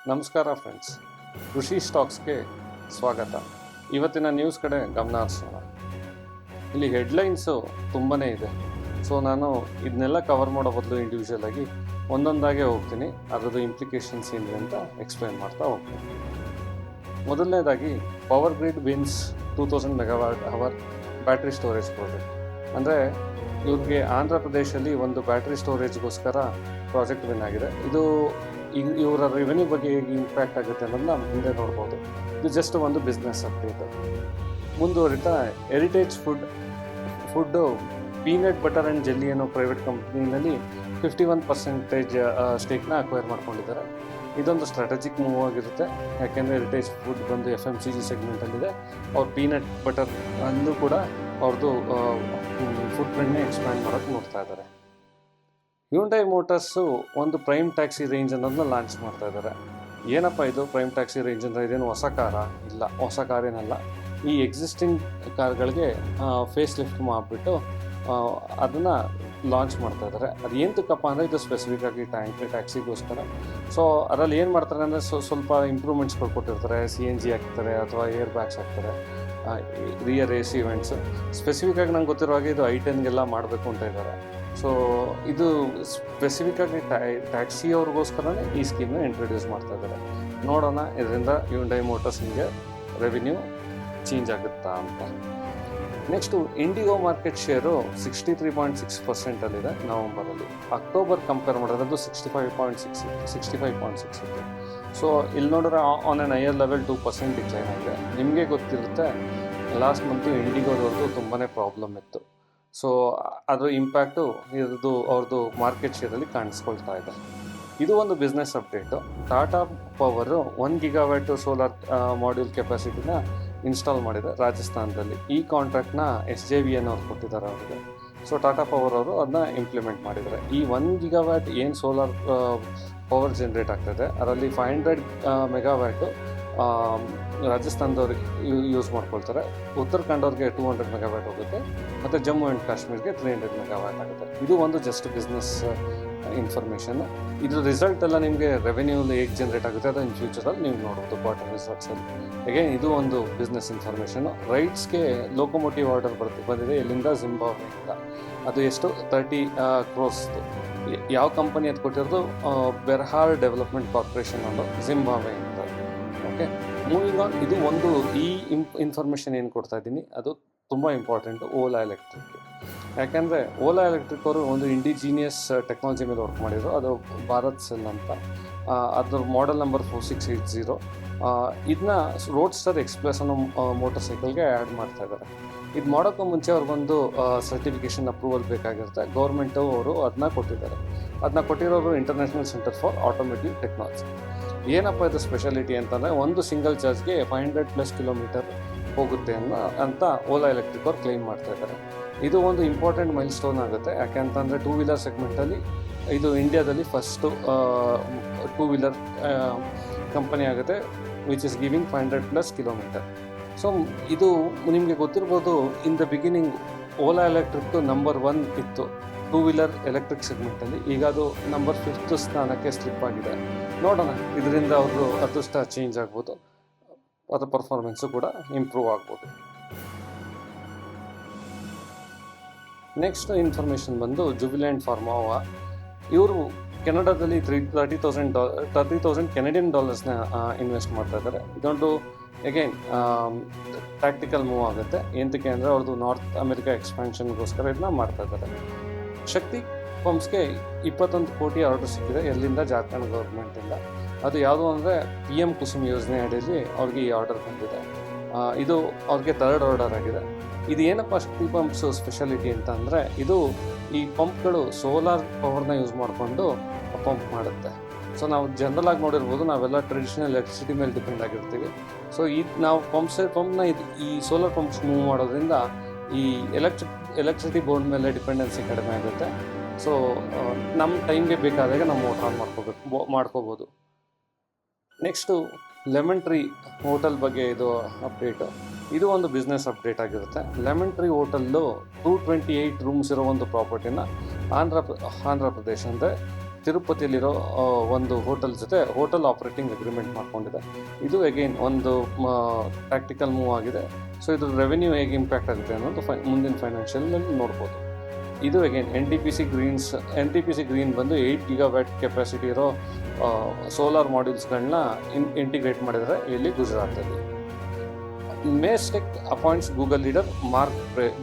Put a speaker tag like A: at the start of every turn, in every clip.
A: ನಮಸ್ಕಾರ ಫ್ರೆಂಡ್ಸ್, ಕೃಷಿ ಸ್ಟಾಕ್ಸ್ಗೆ ಸ್ವಾಗತ. ಇವತ್ತಿನ ನ್ಯೂಸ್ ಕಡೆ ಗಮನ ಹರಿಸೋಣ. ಇಲ್ಲಿ ಹೆಡ್ಲೈನ್ಸು ತುಂಬಾ ಇದೆ. ಸೊ ನಾನು ಇದನ್ನೆಲ್ಲ ಕವರ್ ಮಾಡೋ ಬದಲು ಇಂಡಿವಿಜುವಲ್ ಆಗಿ ಒಂದೊಂದಾಗೆ ಹೋಗ್ತೀನಿ. ಅದರದ್ದು ಇಂಪ್ಲಿಕೇಶನ್ಸ್ ಏನಿದೆ ಅಂತ ಎಕ್ಸ್ಪ್ಲೈನ್ ಮಾಡ್ತಾ ಹೋಗ್ತೀನಿ. ಮೊದಲನೇದಾಗಿ power grid wins 2000 megawatt hour battery storage project. ಅಂದರೆ ಇವ್ರಿಗೆ ಆಂಧ್ರ ಪ್ರದೇಶದಲ್ಲಿ ಒಂದು ಬ್ಯಾಟ್ರಿ ಸ್ಟೋರೇಜ್ಗೋಸ್ಕರ ಪ್ರಾಜೆಕ್ಟ್ ವಿನ್ ಆಗಿದೆ. ಇದು ಇವರ ರೆವೆನ್ಯೂ ಬಗ್ಗೆ ಹೇಗೆ ಇಂಪ್ಯಾಕ್ಟ್ ಆಗುತ್ತೆ ಅನ್ನೋದನ್ನ ಮುಂದೆ ನೋಡ್ಬೋದು. ಇದು ಜಸ್ಟ್ ಒಂದು ಬಿಸ್ನೆಸ್ ಅಪ್ಡೇಟ್. ಮುಂದುವರಿತಾ heritage food peanut butter and jelly ಅನ್ನೋ ಪ್ರೈವೇಟ್ ಕಂಪ್ನಿನಲ್ಲಿ 51% ಸ್ಟೇಕ್ನ ಅಕ್ವೈರ್ ಮಾಡ್ಕೊಂಡಿದ್ದಾರೆ. ಇದೊಂದು ಸ್ಟ್ರಾಟಜಿಕ್ ಮೂವ್ ಆಗಿರುತ್ತೆ. ಯಾಕೆಂದರೆ ಹೆರಿಟೇಜ್ ಫುಡ್ ಬಂದು FMCG ಸೆಗ್ಮೆಂಟಲ್ಲಿದೆ. ಅವ್ರು ಪೀನಟ್ ಬಟರ್ ಅಲ್ಲೂ ಕೂಡ ಅವ್ರದ್ದು ಫುಡ್ ಪ್ರಿಂಟ್ನೇ ಎಕ್ಸ್ಪ್ಯಾಂಡ್ ಮಾಡೋಕ್ಕೆ ನೋಡ್ತಾ ಇದ್ದಾರೆ. ಹ್ಯುಂಡೈ ಮೋಟರ್ಸು ಒಂದು ಪ್ರೈಮ್ ಟ್ಯಾಕ್ಸಿ ರೇಂಜ್ ಅನ್ನೋದನ್ನ ಲಾಂಚ್ ಮಾಡ್ತಾ ಇದ್ದಾರೆ. ಏನಪ್ಪ ಇದು ಪ್ರೈಮ್ ಟ್ಯಾಕ್ಸಿ ರೇಂಜ್ ಅಂದರೆ? ಇದೇನು ಹೊಸ ಕಾರಾ? ಇಲ್ಲ, ಹೊಸ ಕಾರೇನಲ್ಲ. ಈ ಎಕ್ಸಿಸ್ಟಿಂಗ್ ಕಾರ್ಗಳಿಗೆ ಫೇಸ್ ಲಿಫ್ಟ್ ಮಾಡಿಬಿಟ್ಟು ಅದನ್ನು ಲಾಂಚ್ ಮಾಡ್ತಾ ಇದ್ದಾರೆ. ಅದು ಏನಕ್ಕಪ್ಪ ಅಂದರೆ ಇದು ಸ್ಪೆಸಿಫಿಕ್ ಆಗಿ ಟ್ಯಾಕ್ಸಿಗೋಸ್ಕರ. ಸೊ ಅದರಲ್ಲಿ ಏನು ಮಾಡ್ತಾರೆ ಅಂದರೆ ಸ್ವಲ್ಪ ಇಂಪ್ರೂವ್ಮೆಂಟ್ಸ್ ಕೊಟ್ಟಿರ್ತಾರೆ. CNG ಹಾಕ್ತಾರೆ ಅಥವಾ ಏರ್ ಬ್ಯಾಗ್ಸ್ ಹಾಕ್ತಾರೆ, ರಿಯರ್ AC ಇವೆಂಟ್ಸು. ಸ್ಪೆಸಿಫಿಕ್ಕಾಗಿ ನಂಗೆ ಗೊತ್ತಿರೋ ಹಾಗೆ ಇದು I-10ಗೆಲ್ಲ ಮಾಡಬೇಕು ಅಂತ ಇದ್ದಾರೆ. ಸೊ ಇದು ಸ್ಪೆಸಿಫಿಕ್ಕಾಗಿ ಟ್ಯಾಕ್ಸಿ ಅವ್ರಿಗೋಸ್ಕರನೇ ಈ ಸ್ಕೀಮ್ನ ಇಂಟ್ರೊಡ್ಯೂಸ್ ಮಾಡ್ತಾ ಇದ್ದಾರೆ. ನೋಡೋಣ ಇದರಿಂದ ಹ್ಯುಂಡೈ ಮೋಟರ್ಸ್ ಹಿಂಗೆ ರೆವಿನ್ಯೂ ಚೇಂಜ್ ಆಗುತ್ತಾ ಅಂತ. ನೆಕ್ಸ್ಟು ಇಂಡಿಗೋ ಮಾರ್ಕೆಟ್ ಶೇರು 63.6%ಅಲ್ಲಿದೆ ನವಂಬರಲ್ಲಿ. ಅಕ್ಟೋಬರ್ ಕಂಪೇರ್ ಮಾಡಿರೋದು 65.6 ಇತ್ತು. ಸೊ ಇಲ್ಲಿ ನೋಡಿದ್ರೆ on an higher level 2% decline ಆಗಿದೆ. ನಿಮಗೆ ಗೊತ್ತಿರುತ್ತೆ, ಲಾಸ್ಟ್ ಮಂತು ಇಂಡಿಗೋದವ್ರದ್ದು ತುಂಬಾ ಪ್ರಾಬ್ಲಮ್ ಇತ್ತು. ಸೊ ಅದರ ಇಂಪ್ಯಾಕ್ಟು ಅವ್ರದ್ದು ಮಾರ್ಕೆಟ್ ಶೇರಲ್ಲಿ ಕಾಣಿಸ್ಕೊಳ್ತಾ ಇದೆ. ಇದು ಒಂದು business update. Tata power 1 gigawatt solar module ಕೆಪಾಸಿಟಿನ ಇನ್ಸ್ಟಾಲ್ ಮಾಡಿದೆ ರಾಜಸ್ಥಾನದಲ್ಲಿ. ಈ ಕಾಂಟ್ರಾಕ್ಟ್ನ SJVN ಅವ್ರು ಕೊಟ್ಟಿದ್ದಾರೆ ಅವರಿಗೆ. ಸೊ ಟಾಟಾ ಪವರ್ ಅವರು ಅದನ್ನ ಇಂಪ್ಲಿಮೆಂಟ್ ಮಾಡಿದ್ದಾರೆ. ಈ 1 ಗಿಗಾವ್ಯಾಟ್ ಏನು ಸೋಲಾರ್ ಪವರ್ ಜನ್ರೇಟ್ ಆಗ್ತದೆ, ಅದರಲ್ಲಿ 500 ಮೆಗಾವ್ಯಾಟು ರಾಜಸ್ಥಾನದವ್ರಿಗೆ ಯೂಸ್ ಮಾಡ್ಕೊಳ್ತಾರೆ. ಉತ್ತರಾಖಂಡವ್ರಿಗೆ 200 ಮೆಗಾವ್ಯಾಟ್ ಹೋಗುತ್ತೆ, ಮತ್ತು ಜಮ್ಮು ಆ್ಯಂಡ್ ಕಾಶ್ಮೀರ್ಗೆ 300 ಮೆಗಾವ್ಯಾಟ್ ಆಗುತ್ತೆ. ಇದು ಒಂದು ಜಸ್ಟ್ ಬಿಸ್ನೆಸ್ ಇನ್ಫಾರ್ಮೇಷನ್. ಇದ್ರ ರಿಸಲ್ಟ್ ಎಲ್ಲ ನಿಮಗೆ ರೆವೆನ್ಯೂ ಹೇಗೆ ಜನ್ರೇಟ್ ಆಗುತ್ತೆ ಅದು ಇನ್ ಫ್ಯೂಚರಲ್ಲಿ ನೀವು ನೋಡ್ಬೋದು ಕ್ವಾರ್ಟರ್ ರಿಸಲ್ಟ್ಸಲ್ಲಿ. ಅಗೇನ್ ಇದು ಒಂದು ಬಿಸ್ನೆಸ್ ಇನ್ಫಾರ್ಮೇಷನು. ರೈಟ್ಸ್ಗೆ ಲೋಕೋಮೋಟಿವ್ ಆರ್ಡರ್ ಬಂದಿದೆ. ಎಲ್ಲಿಂದ? ಜಿಂಬಾಬ್ವೆಯಿಂದ. ಅದು ಎಷ್ಟು? 30 crores. ಯಾವ ಕಂಪನಿ ಅದು ಕೊಟ್ಟಿರೋದು? ಬೆರ್ಹಾರ್ ಡೆವಲಪ್ಮೆಂಟ್ ಕಾರ್ಪೊರೇಷನ್ ಅನ್ನೋ ಜಿಂಬಾಬ್ವೆ ಅಂತ. Okay, moving on. ಇದು ಒಂದು ಈ ಇನ್ಫಾರ್ಮೇಷನ್ ಏನು ಕೊಡ್ತಾ ಇದ್ದೀನಿ ಅದು ತುಂಬ ಇಂಪಾರ್ಟೆಂಟು ಓಲಾ ಎಲೆಕ್ಟ್ರಿಕ್. ಯಾಕೆಂದರೆ ಓಲಾ ಎಲೆಕ್ಟ್ರಿಕ್ ಅವರು ಒಂದು ಇಂಡಿಜಿನಿಯಸ್ ಟೆಕ್ನಾಲಜಿ ಮೇಲೆ ವರ್ಕ್ ಮಾಡಿದ್ರು. ಅದು ಭಾರತ್ ಸೆಲ್ ಅಂತ. ಅದ್ರ ಮಾಡೆಲ್ ನಂಬರ್ 4680. ಇದನ್ನ ರೋಡ್ಸ್ಟರ್ ಎಕ್ಸ್ಪ್ರೆಸ್ ಅನ್ನೋ ಮೋಟರ್ ಸೈಕಲ್ಗೆ ಆ್ಯಡ್ ಮಾಡ್ತಾ ಇದ್ದಾರೆ. ಇದು ಮಾಡೋಕ್ಕೂ ಮುಂಚೆ ಅವ್ರಿಗೊಂದು ಸರ್ಟಿಫಿಕೇಷನ್ ಅಪ್ರೂವಲ್ ಬೇಕಾಗಿರುತ್ತೆ. ಗೌರ್ಮೆಂಟು ಅವರು ಅದನ್ನ ಕೊಟ್ಟಿದ್ದಾರೆ. ಅದನ್ನ ಕೊಟ್ಟಿರೋರು international centre for automotive technology. ಏನಪ್ಪ ಇದು ಸ್ಪೆಷಾಲಿಟಿ ಅಂತಂದರೆ, ಒಂದು ಸಿಂಗಲ್ ಚಾರ್ಜ್ಗೆ 500+ ಕಿಲೋಮೀಟರ್ ಹೋಗುತ್ತೆ ಅಂತ ಓಲಾ ಎಲೆಕ್ಟ್ರಿಕ್ ಅವ್ರು ಕ್ಲೈಮ್ ಮಾಡ್ತಾ ಇದ್ದಾರೆ. ಇದು ಒಂದು ಇಂಪಾರ್ಟೆಂಟ್ ಮೈಲ್ ಸ್ಟೋನ್ ಆಗುತ್ತೆ. ಯಾಕೆ ಅಂತಂದರೆ 2 ವೀಲರ್ ಸೆಗ್ಮೆಂಟಲ್ಲಿ ಇದು ಇಂಡಿಯಾದಲ್ಲಿ ಫಸ್ಟು 2 ವೀಲರ್ ಕಂಪನಿ ಆಗುತ್ತೆ which is giving 500+ kilometre. So ಇದು ನಿಮಗೆ ಗೊತ್ತಿರ್ಬೋದು, in the beginning Ola electric number 1 ಇತ್ತು 2 ವೀಲರ್ ಎಲೆಕ್ಟ್ರಿಕ್ ಸೆಗ್ಮೆಂಟಲ್ಲಿ. ಈಗ ಅದು ನಂಬರ್ 5th ಸ್ಥಾನಕ್ಕೆ ಸ್ಲಿಪ್ ಆಗಿದೆ. ನೋಡೋಣ, ಇದರಿಂದ ಅವ್ರದ್ದು ಅದೃಷ್ಟ ಚೇಂಜ್ ಆಗ್ಬೋದು, ಅದರ ಪರ್ಫಾರ್ಮೆನ್ಸು ಕೂಡ ಇಂಪ್ರೂವ್ ಆಗ್ಬೋದು. ನೆಕ್ಸ್ಟ್ ಇನ್ಫಾರ್ಮೇಷನ್ ಬಂದು ಜುಬಿಲೆಂಟ್ ಫಾರ್ಮಾವಾ. ಇವರು ಕೆನಡಾದಲ್ಲಿ $30,000 ಕೆನಡಿಯನ್ ಡಾಲರ್ಸ್ನ ಇನ್ವೆಸ್ಟ್ ಮಾಡ್ತಾ ಇದ್ದಾರೆ. ಇದೊಂದು ಅಗೈನ್ ಟ್ಯಾಕ್ಟಿಕಲ್ ಮೂವ್ ಆಗುತ್ತೆ. ಎಂತಕ್ಕೆ ಅಂದರೆ ಅವ್ರದ್ದು ನಾರ್ತ್ ಅಮೆರಿಕಾ ಎಕ್ಸ್ಪ್ಯಾನ್ಷನ್ಗೋಸ್ಕರ ಇದನ್ನ ಮಾಡ್ತಾ ಇದ್ದಾರೆ. ಶಕ್ತಿ ಪಂಪ್ಸ್ಗೆ 21 ಕೋಟಿ ಆರ್ಡರ್ ಸಿಕ್ಕಿದೆ. ಎಲ್ಲಿಂದ? ಜಾರ್ಖಂಡ್ ಗೌರ್ಮೆಂಟಿಂದ. ಅದು ಯಾವುದು ಅಂದರೆ PM ಕುಸುಮ್ ಯೋಜನೆ ಅಡಿಯಲ್ಲಿ ಅವ್ರಿಗೆ ಈ ಆರ್ಡರ್ ಬಂದಿದೆ. ಇದು ಅವ್ರಿಗೆ 3rd ಆರ್ಡರ್ ಆಗಿದೆ. ಇದು ಏನಪ್ಪ ಶಕ್ತಿ ಪಂಪ್ಸು ಸ್ಪೆಷಾಲಿಟಿ ಅಂತ ಅಂದರೆ, ಇದು ಈ ಪಂಪ್ಗಳು ಸೋಲಾರ್ ಪವರ್ನ ಯೂಸ್ ಮಾಡಿಕೊಂಡು ಪಂಪ್ ಮಾಡುತ್ತೆ. ಸೊ ನಾವು ಜನರಲಾಗಿ ನೋಡಿರ್ಬೋದು, ನಾವೆಲ್ಲ ಟ್ರೆಡಿಷನಲ್ ಎಲೆಕ್ಟ್ರಿಸಿಟಿ ಮೇಲೆ ಡಿಪೆಂಡ್ ಆಗಿರ್ತೀವಿ. ಸೊ ನಾವು ಪಂಪ್ನ ಈ ಸೋಲಾರ್ ಪಂಪ್ಸ್ ಮೂವ್ ಮಾಡೋದ್ರಿಂದ ಈ ಎಲೆಕ್ಟ್ರಿಸಿಟಿ ಬೋರ್ಡ್ ಮೇಲೆ ಡಿಪೆಂಡೆನ್ಸಿ ಕಡಿಮೆ ಆಗುತ್ತೆ. ಸೊ ನಮ್ಮ ಟೈಮ್ಗೆ ಬೇಕಾದಾಗ ನಾವು ಮೋಟರ್ ಆನ್ ಮಾಡ್ಕೋಬೋದು. ನೆಕ್ಸ್ಟು ಲೆಮನ್ ಟ್ರೀ ಹೋಟೆಲ್ ಬಗ್ಗೆ ಇದು ಅಪ್ಡೇಟು. ಇದು ಒಂದು ಬಿಸ್ನೆಸ್ ಅಪ್ಡೇಟ್ ಆಗಿರುತ್ತೆ. ಲೆಮನ್ ಟ್ರೀ ಹೋಟೆಲ್ಲು 228 ರೂಮ್ಸ್ ಇರೋ ಒಂದು ಪ್ರಾಪರ್ಟಿನ ಆಂಧ್ರ ಪ್ರದೇಶ ಅಂದರೆ ತಿರುಪತಿಯಲ್ಲಿರೋ ಒಂದು ಹೋಟೆಲ್ ಜೊತೆ ಹೋಟೆಲ್ ಆಪ್ರೇಟಿಂಗ್ ಅಗ್ರಿಮೆಂಟ್ ಮಾಡ್ಕೊಂಡಿದೆ. ಇದು ಅಗೈನ್ ಒಂದು ಟ್ಯಾಕ್ಟಿಕಲ್ ಮೂವ್ ಆಗಿದೆ. ಸೊ ಇದು ರೆವೆನ್ಯೂ ಹೇಗೆ ಇಂಪ್ಯಾಕ್ಟ್ ಆಗುತ್ತೆ ಅನ್ನೋದು ಮುಂದಿನ ಫೈನಾನ್ಷಿಯಲಲ್ಲಿ ನೋಡ್ಬೋದು. ಇದು ಅಗೈನ್ NTPC ಗ್ರೀನ್ ಬಂದು 8 GW ಕೆಪಾಸಿಟಿ ಇರೋ ಸೋಲಾರ್ ಮಾಡ್ಯೂಲ್ಸ್ಗಳನ್ನ ಇಂಟಿಗ್ರೇಟ್ ಮಾಡಿದರೆ ಇಲ್ಲಿ ಗುಜರಾತಲ್ಲಿ. Mastek appoints Google leader Mark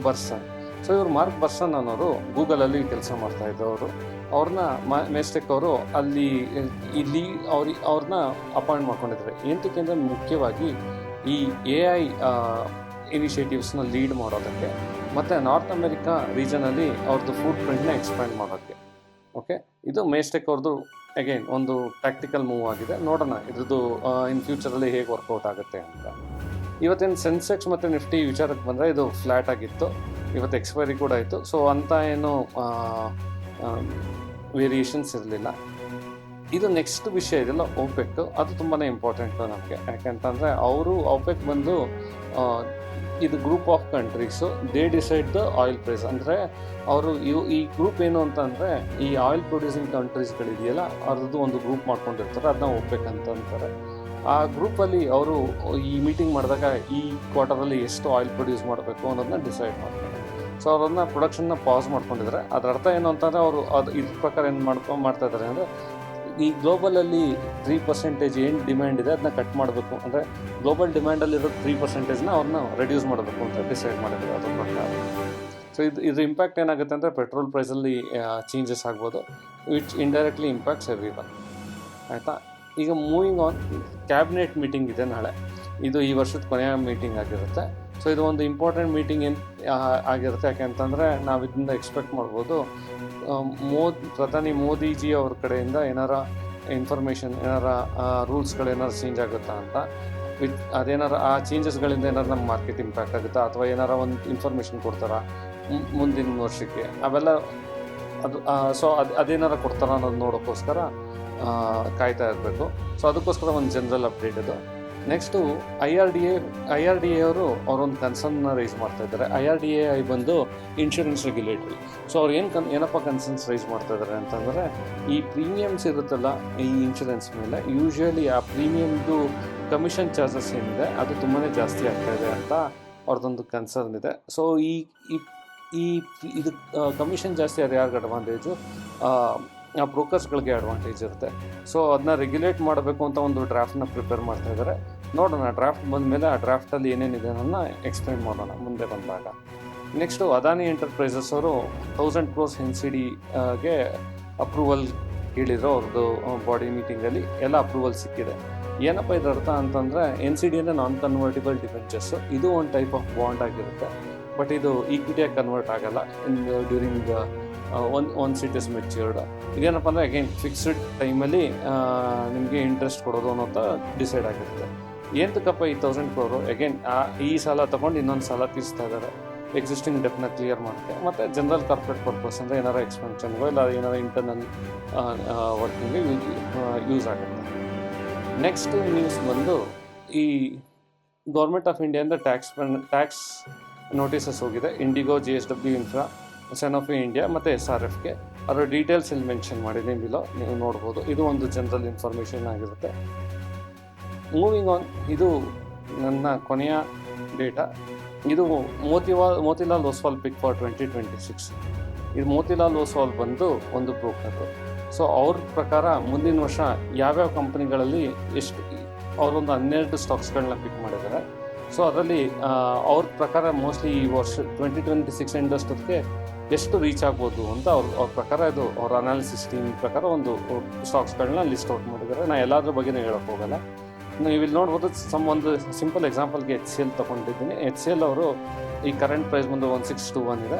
A: Burson. So ಇವರು ಮಾರ್ಕ್ ಬರ್ಸನ್ ಅನ್ನೋರು ಗೂಗಲಲ್ಲಿ ಕೆಲಸ ಮಾಡ್ತಾ ಇದ್ದವರು. ಅವ್ರನ್ನ ಮೇಸ್ಟೆಕ್ ಅವರು ಇಲ್ಲಿ ಅವ್ರನ್ನ ಅಪಾಯಿಂಟ್ ಮಾಡ್ಕೊಂಡಿದ್ದಾರೆ. ಏನಕ್ಕೆ ಅಂದರೆ ಮುಖ್ಯವಾಗಿ ಈ AI ಇನಿಷಿಯೇಟಿವ್ಸ್ನ ಲೀಡ್ ಮಾಡೋದಕ್ಕೆ ಮತ್ತು ನಾರ್ತ್ ಅಮೆರಿಕಾ ರೀಜನಲ್ಲಿ ಅವ್ರದ್ದು ಫುಡ್ ಪ್ರಿಂಟ್ನ ಎಕ್ಸ್ಪ್ಯಾಂಡ್ ಮಾಡೋಕ್ಕೆ. ಓಕೆ, ಇದು ಮೇಸ್ಟೆಕ್ ಅವ್ರದ್ದು ಅಗೈನ್ ಒಂದು ಟ್ಯಾಕ್ಟಿಕಲ್ ಮೂವ್ ಆಗಿದೆ. ನೋಡೋಣ ಇದ್ರದ್ದು ಇನ್ ಫ್ಯೂಚರಲ್ಲಿ ಹೇಗೆ ವರ್ಕೌಟ್ ಆಗುತ್ತೆ ಅಂತ. ಇವತ್ತಿನ ಸೆನ್ಸೆಕ್ಸ್ ಮತ್ತು ನಿಫ್ಟಿ ವಿಚಾರಕ್ಕೆ ಬಂದರೆ ಇದು ಫ್ಲ್ಯಾಟ್ ಆಗಿತ್ತು. ಇವತ್ತು ಎಕ್ಸ್ಪೈರಿ ಕೂಡ ಆಯಿತು. ಸೊ ಅಂಥ ಏನು ವೇರಿಯೇಷನ್ಸ್ ಇರಲಿಲ್ಲ. ಇದು ನೆಕ್ಸ್ಟ್ ವಿಷಯ ಇದೆಲ್ಲ OPEC, ಅದು ತುಂಬಾ ಇಂಪಾರ್ಟೆಂಟು ನಮಗೆ. ಯಾಕೆಂತಂದರೆ OPEC ಬಂದು ಇದು group of countries, they decide the oil price. ಅಂದರೆ ಅವರು ಈ ಗ್ರೂಪ್ ಏನು ಅಂತಂದರೆ ಈ ಆಯಿಲ್ ಪ್ರೊಡ್ಯೂಸಿಂಗ್ ಕಂಟ್ರೀಸ್ಗಳಿದೆಯಲ್ಲ ಅವ್ರದ್ದು ಒಂದು ಗ್ರೂಪ್ ಮಾಡ್ಕೊಂಡಿರ್ತಾರೆ, ಅದನ್ನ OPEC ಅಂತ ಅಂತಾರೆ. ಆ ಗ್ರೂಪಲ್ಲಿ ಅವರು ಈ ಮೀಟಿಂಗ್ ಮಾಡಿದಾಗ ಈ ಕ್ವಾರ್ಟರಲ್ಲಿ ಎಷ್ಟು ಆಯಿಲ್ ಪ್ರೊಡ್ಯೂಸ್ ಮಾಡಬೇಕು ಅನ್ನೋದನ್ನ ಡಿಸೈಡ್ ಮಾಡ್ತಾರೆ. ಸೊ ಅವ್ರನ್ನ ಪ್ರೊಡಕ್ಷನ್ನ ಪಾಸ್ ಮಾಡ್ಕೊಂಡಿದ್ದಾರೆ. ಅದರ ಅರ್ಥ ಏನು ಅಂತಂದರೆ ಇದ್ರ ಪ್ರಕಾರ ಏನು ಮಾಡ್ತಾ ಇದ್ದಾರೆ ಅಂದರೆ ಈ ಗ್ಲೋಬಲಲ್ಲಿ 3% ಏನು ಡಿಮ್ಯಾಂಡ್ ಇದೆ ಅದನ್ನ ಕಟ್ ಮಾಡಬೇಕು. ಅಂದರೆ ಗ್ಲೋಬಲ್ ಡಿಮ್ಯಾಂಡಲ್ಲಿರೋ 3%ನ ಅವ್ರನ್ನ ರೆಡ್ಯೂಸ್ ಮಾಡಬೇಕು ಅಂತ ಡಿಸೈಡ್ ಮಾಡಿದ್ರು ಅದ್ರ ಪ್ರಕಾರ. ಸೊ ಇದ್ರ ಇಂಪ್ಯಾಕ್ಟ್ ಏನಾಗುತ್ತೆ ಅಂದರೆ ಪೆಟ್ರೋಲ್ ಪ್ರೈಸಲ್ಲಿ ಚೇಂಜಸ್ ಆಗ್ಬೋದು, ವಿಚ್ ಇಂಡೈರೆಕ್ಟ್ಲಿ ಇಂಪ್ಯಾಕ್ಟ್ಸ್ ಎವ್ರಿವನ್. ಆಯಿತಾ? ಈಗ ಮೂವಿಂಗ್ ಆನ್, ಕ್ಯಾಬಿನೆಟ್ ಮೀಟಿಂಗ್ ಇದೆ ನಾಳೆ. ಇದು ಈ ವರ್ಷದ ಕೊನೆಯ ಮೀಟಿಂಗ್ ಆಗಿರುತ್ತೆ. ಸೊ ಇದು ಒಂದು ಇಂಪಾರ್ಟೆಂಟ್ ಮೀಟಿಂಗ್ ಆಗಿರುತ್ತೆ. ಯಾಕೆಂತಂದರೆ ನಾವು ಇದರಿಂದ ಎಕ್ಸ್ಪೆಕ್ಟ್ ಮಾಡ್ಬೋದು ಪ್ರಧಾನಿ ಮೋದಿಜಿ ಅವ್ರ ಕಡೆಯಿಂದ ಏನಾರ ಇನ್ಫಾರ್ಮೇಷನ್, ಏನಾರ ರೂಲ್ಸ್ಗಳೇನಾರು ಚೇಂಜ್ ಆಗುತ್ತಾ ಅಂತ. ಅದೇನಾರ ಆ ಚೇಂಜಸ್ಗಳಿಂದ ಏನಾರು ನಮ್ಮ ಮಾರ್ಕೆಟ್ ಇಂಪ್ಯಾಕ್ಟ್ ಆಗುತ್ತಾ, ಅಥವಾ ಏನಾರ ಒಂದು ಇನ್ಫಾರ್ಮೇಷನ್ ಕೊಡ್ತಾರಾ ಮುಂದಿನ ವರ್ಷಕ್ಕೆ, ಅವೆಲ್ಲ ಅದೇನಾರ ಕೊಡ್ತಾರ ಅನ್ನೋದು ನೋಡೋಕ್ಕೋಸ್ಕರ ಕಾಯ್ತಾ ಇರಬೇಕು. ಸೊ ಅದಕ್ಕೋಸ್ಕರ ಒಂದು ಜನರಲ್ ಅಪ್ಡೇಟ್ ಇದು. ನೆಕ್ಸ್ಟು IRDA ಅವರೊಂದು ಕನ್ಸರ್ನ್ನ ರೈಸ್ ಮಾಡ್ತಾ ಇದ್ದಾರೆ. IRDA ಬಂದು ಇನ್ಶೂರೆನ್ಸ್ ರೆಗ್ಯುಲೇಟರಿ. ಸೊ ಅವ್ರು ಏನಪ್ಪ ಕನ್ಸರ್ನ್ಸ್ ರೈಸ್ ಮಾಡ್ತಾ ಇದ್ದಾರೆ ಅಂತಂದರೆ, ಈ ಪ್ರೀಮಿಯಮ್ಸ್ ಇರುತ್ತಲ್ಲ ಈ ಇನ್ಶೂರೆನ್ಸ್ ಮೇಲೆ, ಯೂಶ್ವಲಿ ಆ ಪ್ರೀಮಿಯಮ್ದು ಕಮಿಷನ್ ಚಾರ್ಜಸ್ ಏನಿದೆ ಅದು ತುಂಬಾ ಜಾಸ್ತಿ ಆಗ್ತಾಯಿದೆ ಅಂತ ಅವ್ರದ್ದೊಂದು ಕನ್ಸರ್ನ್ ಇದೆ. ಸೊ ಇದು ಕಮಿಷನ್ ಜಾಸ್ತಿ ಆದರೆ ಯಾರಿಗೆ ಅಡ್ವಾಂಟೇಜು? ಬ್ರೋಕರ್ಸ್ಗಳಿಗೆ ಅಡ್ವಾಂಟೇಜ್ ಇರುತ್ತೆ. ಸೊ ಅದನ್ನ ರೆಗ್ಯುಲೇಟ್ ಮಾಡಬೇಕು ಅಂತ ಒಂದು ಡ್ರಾಫ್ಟ್ನ ಪ್ರಿಪೇರ್ ಮಾಡ್ತಾ ಇದ್ದಾರೆ. ನೋಡೋಣ, ಡ್ರಾಫ್ಟ್ ಬಂದ ಮೇಲೆ ಆ ಡ್ರಾಫ್ಟಲ್ಲಿ ಏನೇನಿದೆ ಅನ್ನೋದನ್ನ ಎಕ್ಸ್ಪ್ಲೈನ್ ಮಾಡೋಣ ಮುಂದೆ ಬಂದಾಗ. ನೆಕ್ಸ್ಟು ಅದಾನಿ ಎಂಟರ್ಪ್ರೈಸಸ್ ಅವರು 1000 crores NCDಗೆ ಅಪ್ರೂವಲ್ ಕೇಳಿದ್ರು. ಅವ್ರದ್ದು ಬಾಡಿ ಮೀಟಿಂಗಲ್ಲಿ ಎಲ್ಲ ಅಪ್ರೂವಲ್ ಸಿಕ್ಕಿದೆ. ಏನಪ್ಪ ಇದರ ಅರ್ಥ ಅಂತಂದರೆ, NCD ಅಂದರೆ ನಾನ್ ಕನ್ವರ್ಟಿಬಲ್ ಡಿಬೆಂಚರ್ಸು. ಇದು ಒಂದು ಟೈಪ್ ಆಫ್ ಬಾಂಡ್ ಆಗಿರುತ್ತೆ, ಬಟ್ ಇದು ಈಕ್ವಿಟಿಯಾಗಿ ಕನ್ವರ್ಟ್ ಆಗಲ್ಲ during once it is matured. ಇದೇನಪ್ಪ ಅಂದರೆ ಅಗೈನ್ ಫಿಕ್ಸ್ಡ್ ಟೈಮಲ್ಲಿ ನಿಮಗೆ ಇಂಟ್ರೆಸ್ಟ್ ಕೊಡೋದು ಅನ್ನೋಂಥ ಡಿಸೈಡ್ ಆಗಿರುತ್ತೆ. ಏನಕ್ಕಪ್ಪ ಈ 1000 crore? ಅಗೈನ್ ಈ ಸಾಲ ತೊಗೊಂಡು ಇನ್ನೊಂದು ಸಾಲ ತೀರಿಸ್ತಾ ಇದ್ದಾರೆ ಎಕ್ಸಿಸ್ಟಿಂಗ್ ಡೆಪ್ನ ಕ್ಲಿಯರ್ ಮಾಡೋಕ್ಕೆ, ಮತ್ತು ಜನರಲ್ ಕಾರ್ಪೊರೇಟ್ ಪರ್ಪಸ್ ಅಂದರೆ ಏನಾರ ಎಕ್ಸ್ಪೆನ್ಷನ್ಗೋ ಇಲ್ಲ ಏನಾರ ಇಂಟರ್ನಲ್ ವರ್ಕಿಂಗ್ಗೆ ಯೂಸ್ ಆಗುತ್ತೆ. ನೆಕ್ಸ್ಟ್ ನ್ಯೂಸ್ ಬಂದು ಈ ಗೌರ್ಮೆಂಟ್ ಆಫ್ ಇಂಡಿಯಾದಿಂದ ಟ್ಯಾಕ್ಸ್ ನೋಟಿಸಸ್ ಹೋಗಿದೆ. ಇಂಡಿಗೋ, JSW ಇನ್ಫ್ರಾ, ಸೆನೋಫಿ ಇಂಡಿಯಾ ಮತ್ತು SRFಗೆ. ಅದರ ಡೀಟೇಲ್ಸ್ ಇಲ್ಲಿ ಮೆನ್ಷನ್ ಮಾಡಿದ್ದೀನಿ ಬಿಲೋ, ನೀವು ನೋಡ್ಬೋದು. ಇದು ಒಂದು ಜನರಲ್ ಇನ್ಫಾರ್ಮೇಷನ್ ಆಗಿರುತ್ತೆ. ಮೂವಿಂಗ್ ಆನ್, ಇದು ನನ್ನ ಕೊನೆಯ ಡೇಟಾ. ಇದು ಮೋತಿಲಾಲ್ ಓಸ್ವಾಲ್ ಪಿಕ್ ಫಾರ್ 2026. ಇದು ಮೋತಿಲಾಲ್ ಓಸ್ವಾಲ್ ಬಂದು ಒಂದು ಬ್ರೋಕರು. ಸೊ ಅವ್ರ ಪ್ರಕಾರ ಮುಂದಿನ ವರ್ಷ ಯಾವ್ಯಾವ ಕಂಪ್ನಿಗಳಲ್ಲಿ ಎಷ್ಟು, ಅವರೊಂದು 12 ಸ್ಟಾಕ್ಸ್ಗಳನ್ನ ಪಿಕ್ ಮಾಡಿದ್ದಾರೆ. ಸೊ ಅದರಲ್ಲಿ ಅವ್ರ ಪ್ರಕಾರ ಮೋಸ್ಟ್ಲಿ ಈ ವರ್ಷ 2026 ಎಂಡಷ್ಟೊತ್ತಿಗೆ ಎಷ್ಟು ರೀಚ್ ಆಗ್ಬೋದು ಅಂತ ಅವ್ರ ಪ್ರಕಾರ, ಇದು ಅವ್ರ ಅನಾಲಿಸಿಸ್ ಟೀಮ್ ಪ್ರಕಾರ ಒಂದು ಸ್ಟಾಕ್ಸ್ಗಳನ್ನ ಲಿಸ್ಟ್ ಔಟ್ ಮಾಡಿದ್ದಾರೆ. ನಾನು ಎಲ್ಲದ್ರ ಬಗ್ಗೆನೇ ಹೇಳೋಕ್ಕೆ ಹೋಗಲ್ಲ. ನೀವು ಇಲ್ಲಿ ನೋಡ್ಬೋದು, ಒಂದು ಸಿಂಪಲ್ ಎಕ್ಸಾಂಪಲ್ಗೆ HCL ತೊಗೊಂಡಿದ್ದೀನಿ. HCL ಅವರು ಈ ಕರೆಂಟ್ ಪ್ರೈಸ್ ಬಂದು 1621 ಇದೆ.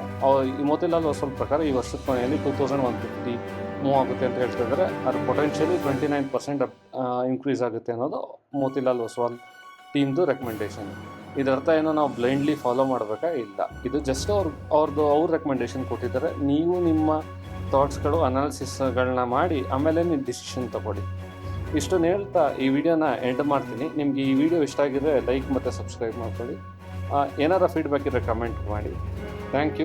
A: ಈ ಮೋತಿಲಾಲ್ ಓಸ್ವಾಲ್ ಪ್ರಕಾರ ಈ ವರ್ಷದ ಕೊನೆಯಲ್ಲಿ 2150 ಮೂವ್ ಆಗುತ್ತೆ ಅಂತ ಹೇಳ್ತಾ ಇದ್ದಾರೆ. ಅದು ಪೊಟೆನ್ಷಿಯಲಿ 29% ಇನ್ಕ್ರೀಸ್ ಆಗುತ್ತೆ ಅನ್ನೋದು ಮೋತಿಲಾಲ್ ಓಸ್ವಾಲ್ ಟೀಮ್ದು ರೆಕಮೆಂಡೇಷನ್. ಇದರ್ಥ ಏನೋ ನಾವು ಬ್ಲೈಂಡ್ಲಿ ಫಾಲೋ ಮಾಡಬೇಕಾ? ಇಲ್ಲ, ಇದು ಜಸ್ಟ್ ಅವ್ರ ರೆಕಮೆಂಡೇಷನ್ ಕೊಟ್ಟಿದ್ದಾರೆ. ನೀವು ನಿಮ್ಮ ಥಾಟ್ಸ್ಗಳು, ಅನಾಲಿಸಿಸ್ಗಳನ್ನ ಮಾಡಿ ಆಮೇಲೆ ನೀವು ಡಿಸಿಷನ್ ತಗೊಳ್ಳಿ. ಇಷ್ಟನ್ನು ಹೇಳ್ತಾ ಈ ವಿಡಿಯೋನ ಎಂಡ್ ಮಾಡ್ತೀನಿ. ನಿಮಗೆ ಈ ವಿಡಿಯೋ ಇಷ್ಟ ಆಗಿದ್ರೆ ಲೈಕ್ ಮತ್ತು ಸಬ್ಸ್ಕ್ರೈಬ್ ಮಾಡ್ಕೊಳ್ಳಿ. ಏನಾರ ಫೀಡ್ಬ್ಯಾಕ್ ಇದ್ದರೆ ಕಮೆಂಟ್ ಮಾಡಿ. Thank you.